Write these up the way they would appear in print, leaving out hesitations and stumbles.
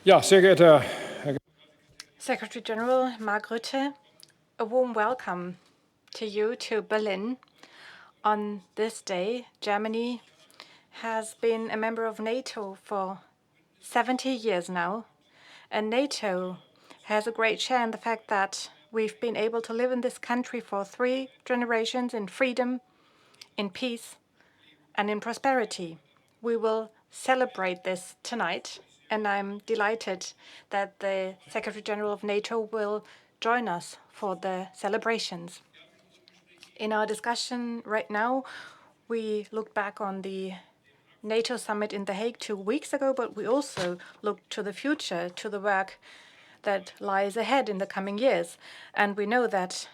Ja, sehr geehrter Secretary General Mark Rutte, a warm welcome to you to Berlin. On this day, Germany has been a member of NATO for 70 years now, and NATO has a great share in the fact that we've been able to live in this country for 3 generations in freedom, in peace, and in prosperity. We will celebrate this tonight, and I'm delighted that the Secretary General of NATO will join us for the celebrations. In our discussion right now, we look back on the NATO summit in The Hague 2 weeks ago, but we also look to the future, to the work that lies ahead in the coming years. And we know that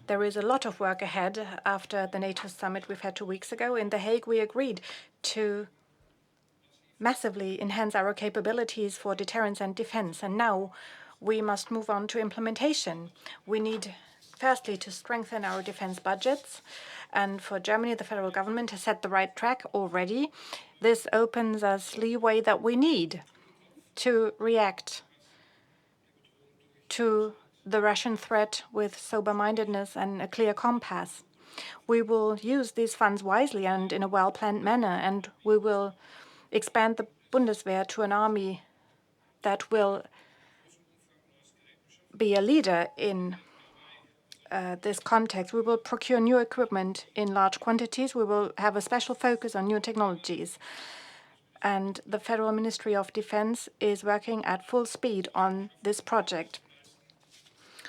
there is a lot of work ahead after the NATO summit we've had 2 weeks ago. In The Hague, we agreed to massively enhance our capabilities for deterrence and defense. And now we must move on to implementation. We need, firstly, to strengthen our defense budgets. And for Germany, the federal government has set the right track already. This opens us leeway that we need to react to the Russian threat with sober-mindedness and a clear compass. We will use these funds wisely and in a well-planned manner, and we will expand the Bundeswehr to an army that will be a leader in this context. We will procure new equipment in large quantities. We will have a special focus on new technologies. And the Federal Ministry of Defense is working at full speed on this project.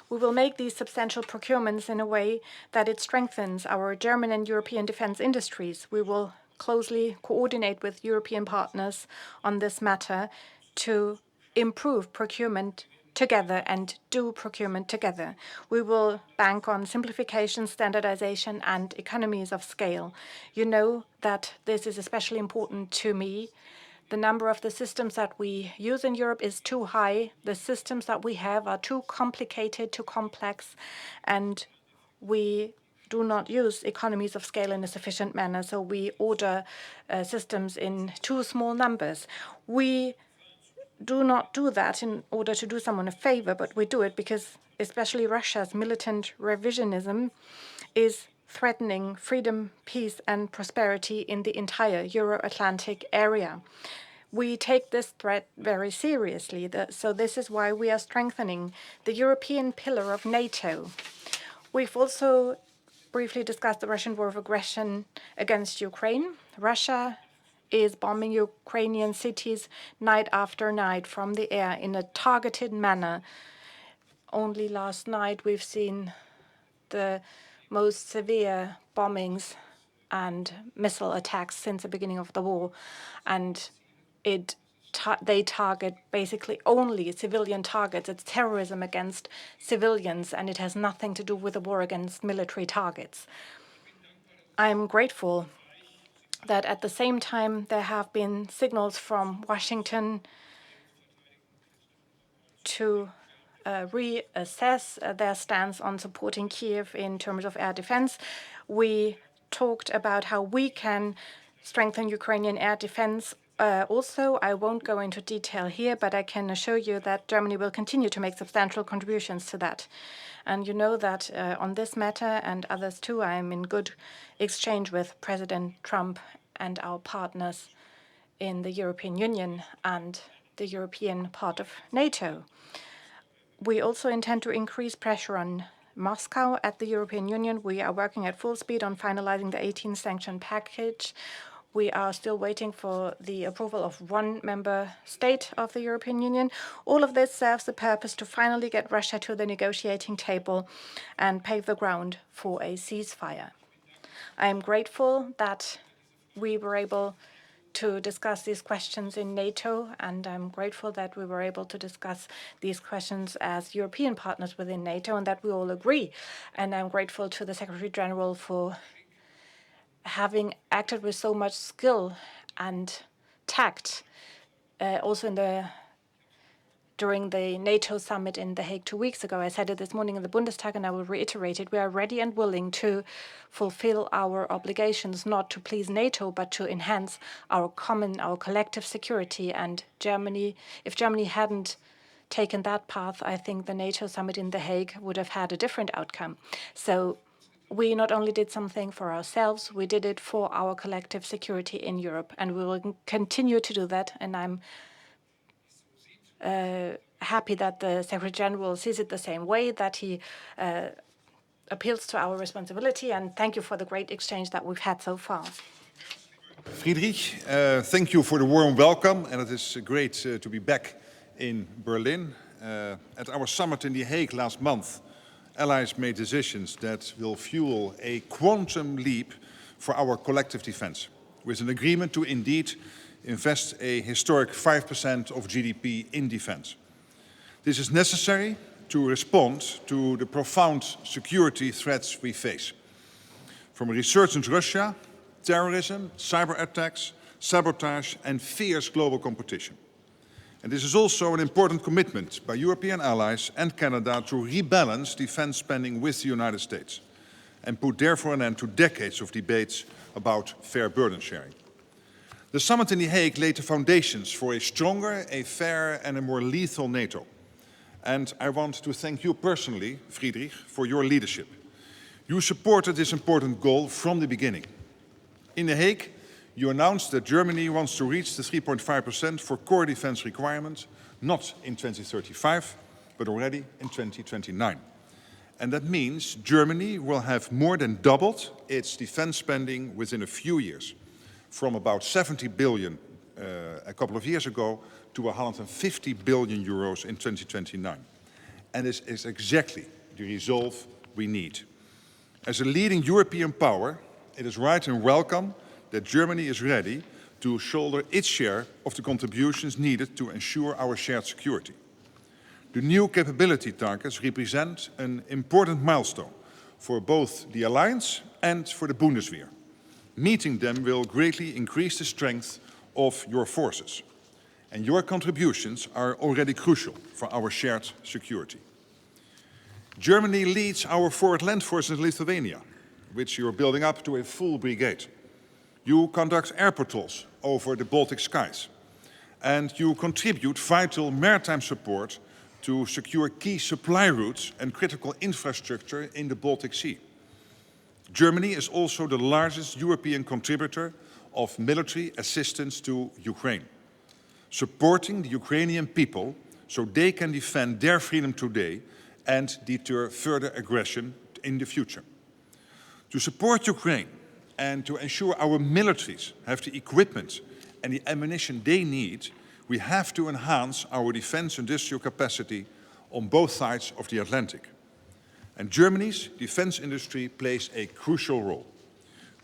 We will make these substantial procurements in a way that it strengthens our German and European defense industries. We will closely coordinate with European partners on this matter to improve procurement together and do procurement together. We will bank on simplification, standardization, and economies of scale. You know that this is especially important to me. The number of the systems that we use in Europe is too high. The systems that we have are too complicated, too complex, and we do not use economies of scale in a sufficient manner. So we order systems in too small numbers. We do not do that in order to do someone a favor, but we do it because especially Russia's militant revisionism is threatening freedom, peace, and prosperity in the entire Euro-Atlantic area. We take this threat very seriously, so this is why we are strengthening the European pillar of NATO. We've also briefly discussed the Russian war of aggression against Ukraine. Russia is bombing Ukrainian cities night after night from the air in a targeted manner. Only last night we've seen the most severe bombings and missile attacks since the beginning of the war, and they target basically only civilian targets. It's terrorism against civilians, and it has nothing to do with the war against military targets. I'm grateful that at the same time there have been signals from Washington to reassess their stance on supporting Kiev in terms of air defense. We talked about how we can strengthen Ukrainian air defense. Also, I won't go into detail here, but I can assure you that Germany will continue to make substantial contributions to that. And you know that on this matter and others too, I am in good exchange with President Trump and our partners in the European Union and the European part of NATO. We also intend to increase pressure on Moscow at the European Union. We are working at full speed on finalizing the 18 sanction package. We are still waiting for the approval of one member state of the European Union. All of this serves the purpose to finally get Russia to the negotiating table and pave the ground for a ceasefire. I am grateful that we were able to discuss these questions in NATO, and I'm grateful that we were able to discuss these questions as European partners within NATO and that we all agree. And I'm grateful to the Secretary General for having acted with so much skill and tact, also in the during the NATO summit in The Hague 2 weeks ago. I said it this morning in the Bundestag, and I will reiterate it. We are ready and willing to fulfill our obligations, not to please NATO, but to enhance our collective security. And if Germany hadn't taken that path, I think the NATO summit in The Hague would have had a different outcome. So we not only did something for ourselves, we did it for our collective security in Europe, and we will continue to do that. And I'm happy that the Secretary General sees it the same way, that he appeals to our responsibility, and thank you for the great exchange that we've had so far. Friedrich, thank you for the warm welcome, and it is great to be back in Berlin. At our summit in The Hague last month, allies made decisions that will fuel a quantum leap for our collective defense, with an agreement to indeed invest a historic 5% of GDP in defense. This is necessary to respond to the profound security threats we face, from a resurgent Russia, terrorism, cyber attacks, sabotage and fierce global competition. And this is also an important commitment by European allies and Canada to rebalance defense spending with the United States and put therefore an end to decades of debates about fair burden sharing. The summit in The Hague laid the foundations for a stronger, a fair and a more lethal NATO. And I want to thank you personally, Friedrich, for your leadership. You supported this important goal from the beginning. In The Hague, you announced that Germany wants to reach the 3.5% for core defense requirements, not in 2035, but already in 2029. And that means Germany will have more than doubled its defense spending within a few years, from about 70 billion a couple of years ago to 150 billion euros in 2029. And this is exactly the resolve we need. As a leading European power, it is right and welcome that Germany is ready to shoulder its share of the contributions needed to ensure our shared security. The new capability targets represent an important milestone for both the alliance and for the Bundeswehr. Meeting them will greatly increase the strength of your forces. And your contributions are already crucial for our shared security. Germany leads our forward land force in Lithuania, which you are building up to a full brigade. You conduct air patrols over the Baltic skies, and you contribute vital maritime support to secure key supply routes and critical infrastructure in the Baltic Sea. Germany is also the largest European contributor of military assistance to Ukraine, supporting the Ukrainian people so they can defend their freedom today and deter further aggression in the future. To support Ukraine and to ensure our militaries have the equipment and the ammunition they need, we have to enhance our defense industrial capacity on both sides of the Atlantic. And Germany's defense industry plays a crucial role.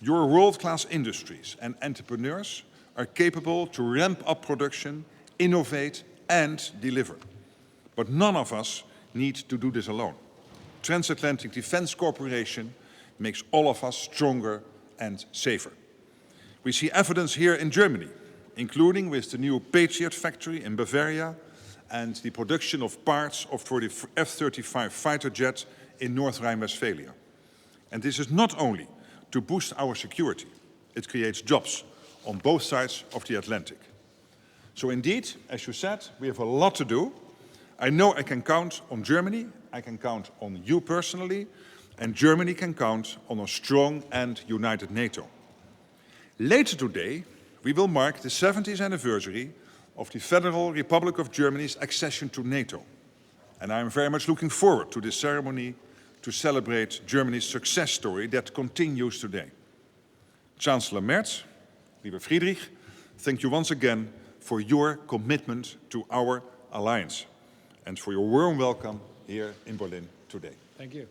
Your world-class industries and entrepreneurs are capable to ramp up production, innovate and deliver. But none of us need to do this alone. Transatlantic Defense Cooperation makes all of us stronger and safer. We see evidence here in Germany, including with the new Patriot factory in Bavaria and the production of parts for the F-35 fighter jet in North Rhine-Westphalia. And this is not only to boost our security, it creates jobs on both sides of the Atlantic. So indeed, as you said, we have a lot to do. I know I can count on Germany, I can count on you personally, and Germany can count on a strong and united NATO. Later today, we will mark the 70th anniversary of the Federal Republic of Germany's accession to NATO. And I am very much looking forward to this ceremony to celebrate Germany's success story that continues today. Chancellor Merz, lieber Friedrich, thank you once again for your commitment to our alliance and for your warm welcome here in Berlin today. Thank you.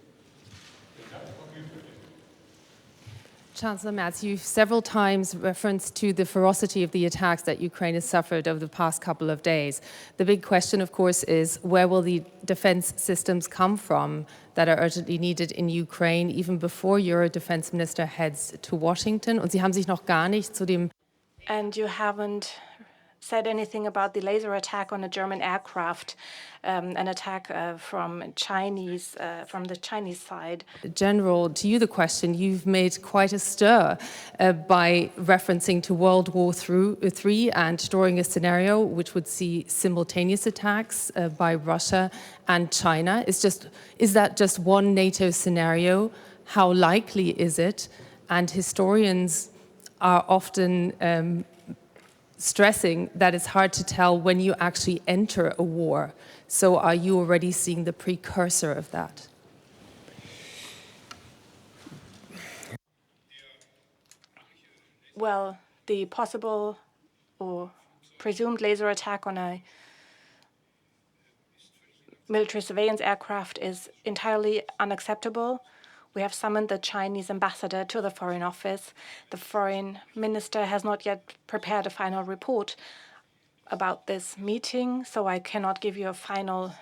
Chancellor Merz, you've several times referenced to the ferocity of the attacks that Ukraine has suffered over the past couple of days. The big question, of course, is where will the defense systems come from that are urgently needed in Ukraine, even before your defense minister heads to Washington? Und Sie haben sich noch gar nicht zu dem... And you haven't said anything about the laser attack on a German aircraft, an attack from the Chinese side. General, to you the question, you've made quite a stir by referencing to World War III and drawing a scenario which would see simultaneous attacks by Russia and China. Is that just one NATO scenario? How likely is it? And historians are often stressing that it's hard to tell when you actually enter a war. So are you already seeing the precursor of that? Well, the possible or presumed laser attack on a military surveillance aircraft is entirely unacceptable. We have summoned the Chinese ambassador to the Foreign Office. The foreign minister has not yet prepared a final report about this meeting, so I cannot give you a final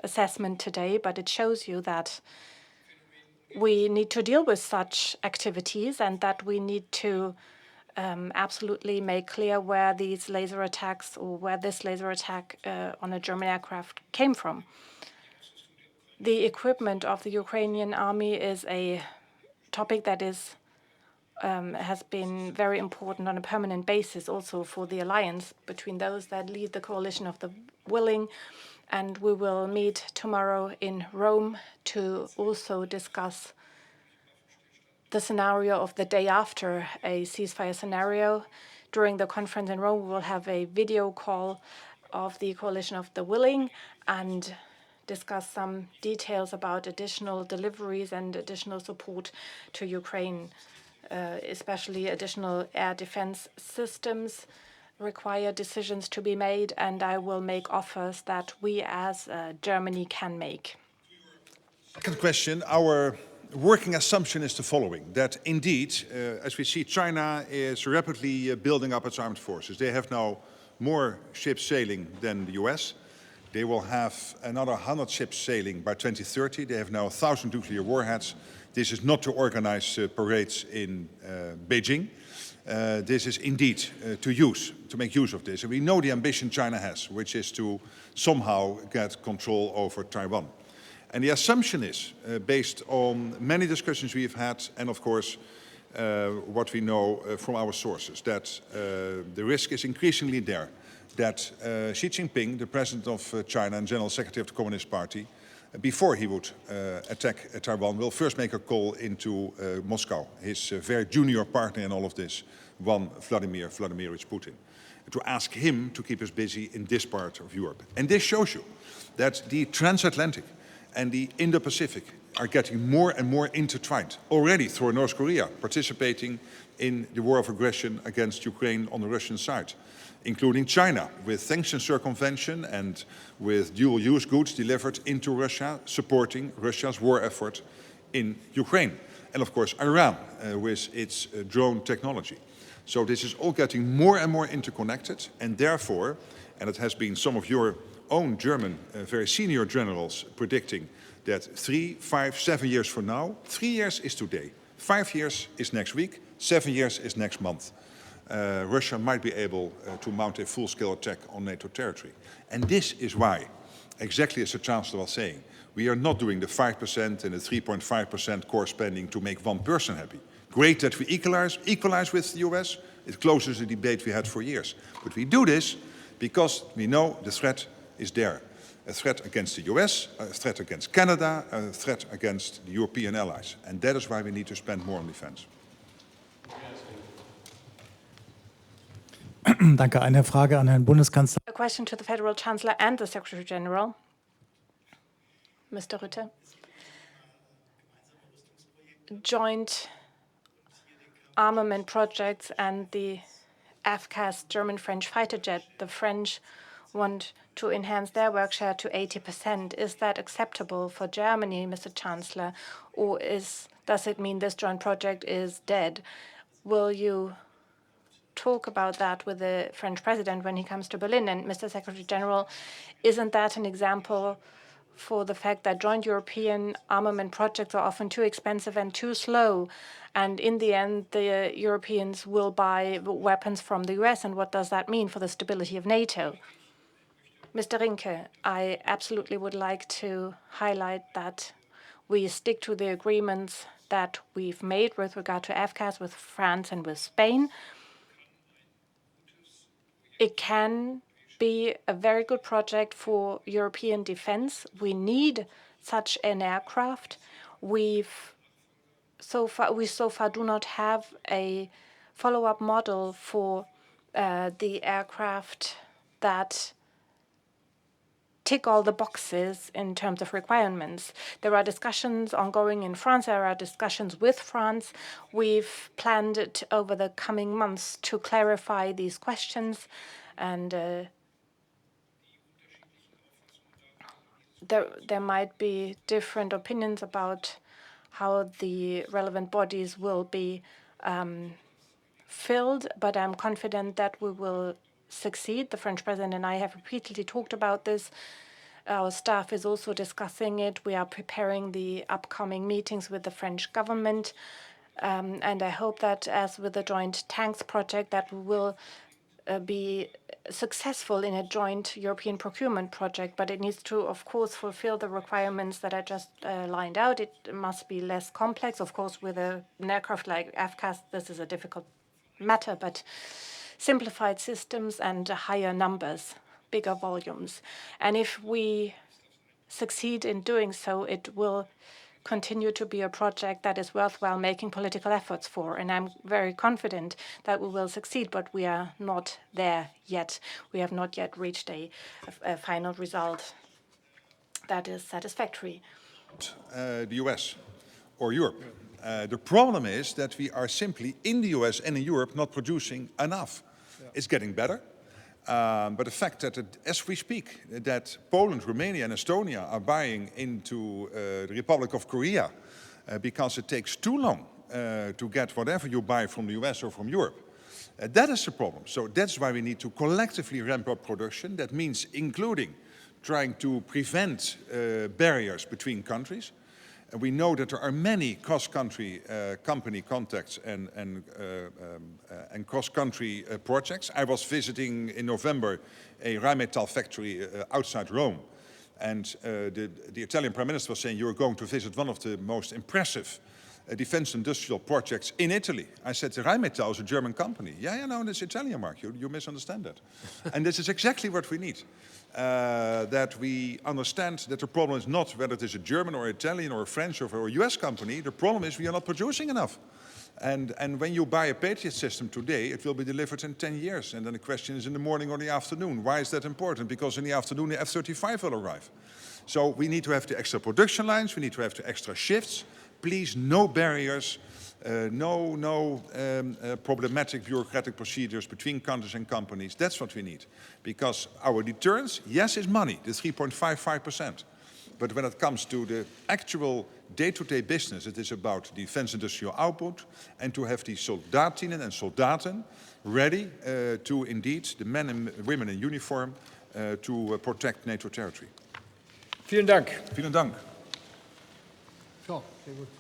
assessment today, but it shows you that we need to deal with such activities and that we need to absolutely make clear where these laser attacks or where this laser attack on a German aircraft came from. The equipment of the Ukrainian army is a topic that has been very important on a permanent basis also for the alliance between those that lead the coalition of the willing. And we will meet tomorrow in Rome to also discuss the scenario of the day after a ceasefire scenario. During the conference in Rome, we will have a video call of the coalition of the willing and discuss some details about additional deliveries and additional support to Ukraine, especially additional air defense systems require decisions to be made, and I will make offers that we as Germany can make. Second question, our working assumption is the following, that indeed, as we see, China is rapidly building up its armed forces. They have now more ships sailing than the US. They will have another 100 ships sailing by 2030. They have now 1,000 nuclear warheads. This is not to organize parades in Beijing. This is indeed to make use of this. And we know the ambition China has, which is to somehow get control over Taiwan. And the assumption is, based on many discussions we've had, and of course, what we know from our sources, that the risk is increasingly there that Xi Jinping, the president of China and general secretary of the Communist Party, before he would attack Taiwan, will first make a call into Moscow, his very junior partner in all of this, one Vladimir Vladimirovich Putin, to ask him to keep us busy in this part of Europe. And this shows you that the transatlantic and the Indo-Pacific are getting more and more intertwined, already through North Korea participating in the war of aggression against Ukraine on the Russian side, including China, with sanction circumvention and with dual-use goods delivered into Russia, supporting Russia's war effort in Ukraine. And of course, Iran, with its drone technology. So this is all getting more and more interconnected, and therefore, and it has been some of your own German very senior generals predicting that 3, 5, 7 years from now, 3 years is today, 5 years is next week, 7 years is next month. Russia might be able to mount a full-scale attack on NATO territory. And this is why, exactly as the Chancellor was saying, we are not doing the 5% and the 3.5% core spending to make one person happy. Great that we equalize with the US. It closes the debate we had for years. But we do this because we know the threat is there. A threat against the US, a threat against Canada, a threat against the European allies. And that is why we need to spend more on defense. Danke. Eine Frage an Herrn Bundeskanzler. A question to the Federal Chancellor and the Secretary General. Mr. Rutte. Joint armament projects and the FCAS German-French fighter jet. The French want to enhance their work share to 80%. Is that acceptable for Germany, Mr. Chancellor, or does it mean this joint project is dead? Will you talk about that with the French president when he comes to Berlin? And Mr. Secretary General, isn't that an example for the fact that joint European armament projects are often too expensive and too slow. And in the end, the Europeans will buy weapons from the US. And what does that mean for the stability of NATO? Mr. Rinke, I absolutely would like to highlight that we stick to the agreements that we've made with regard to FCAS with France and with Spain. It can be a very good project for European defense. We need such an aircraft. We so far do not have a follow-up model for the aircraft that tick all the boxes in terms of requirements. There are discussions ongoing in France. There are discussions with France. We've planned it over the coming months to clarify these questions. And there might be different opinions about how the relevant bodies will be filled, but I'm confident that we will succeed. The French president and I have repeatedly talked about this. Our staff is also discussing it. We are preparing the upcoming meetings with the French government. And I hope that, as with the joint tanks project, that we will be successful in a joint European procurement project, but it needs to, of course, fulfill the requirements that I just lined out. It must be less complex. Of course, with an aircraft like FCAS, this is a difficult matter, but simplified systems and higher numbers, bigger volumes. And if we succeed in doing so, it will continue to be a project that is worthwhile making political efforts for. And I'm very confident that we will succeed, but we are not there yet. We have not yet reached a final result that is satisfactory. The US or Europe. The problem is that we are simply in the US and in Europe not producing enough. It's getting better. But the fact that, as we speak, that Poland, Romania and Estonia are buying into the Republic of Korea because it takes too long to get whatever you buy from the US or from Europe. That is the problem. So that's why we need to collectively ramp up production. That means including trying to prevent barriers between countries. And we know that there are many cross-country company contacts and cross-country projects. I was visiting in November a Rheinmetall factory outside Rome. And the Italian Prime Minister was saying, you're going to visit one of the most impressive defense industrial projects in Italy. I said, Rheinmetall is a German company. Yeah, no, it's Italian, Mark. You misunderstand that. And this is exactly what we need. That we understand that the problem is not whether it is a German or Italian or a French or a US company. The problem is we are not producing enough. And when you buy a Patriot system today, it will be delivered in 10 years. And then the question is in the morning or the afternoon. Why is that important? Because in the afternoon, the F-35 will arrive. So we need to have the extra production lines. We need to have the extra shifts. Please, no barriers. No problematic bureaucratic procedures between countries and companies. That's what we need. Because our deterrence, yes, is money, the 3.55%. But when it comes to the actual day-to-day business, it is about defense industrial output and to have the soldatinnen and soldaten ready to indeed, the men and women in uniform, to protect NATO territory. Vielen Dank. Vielen Dank. So, sehr gut.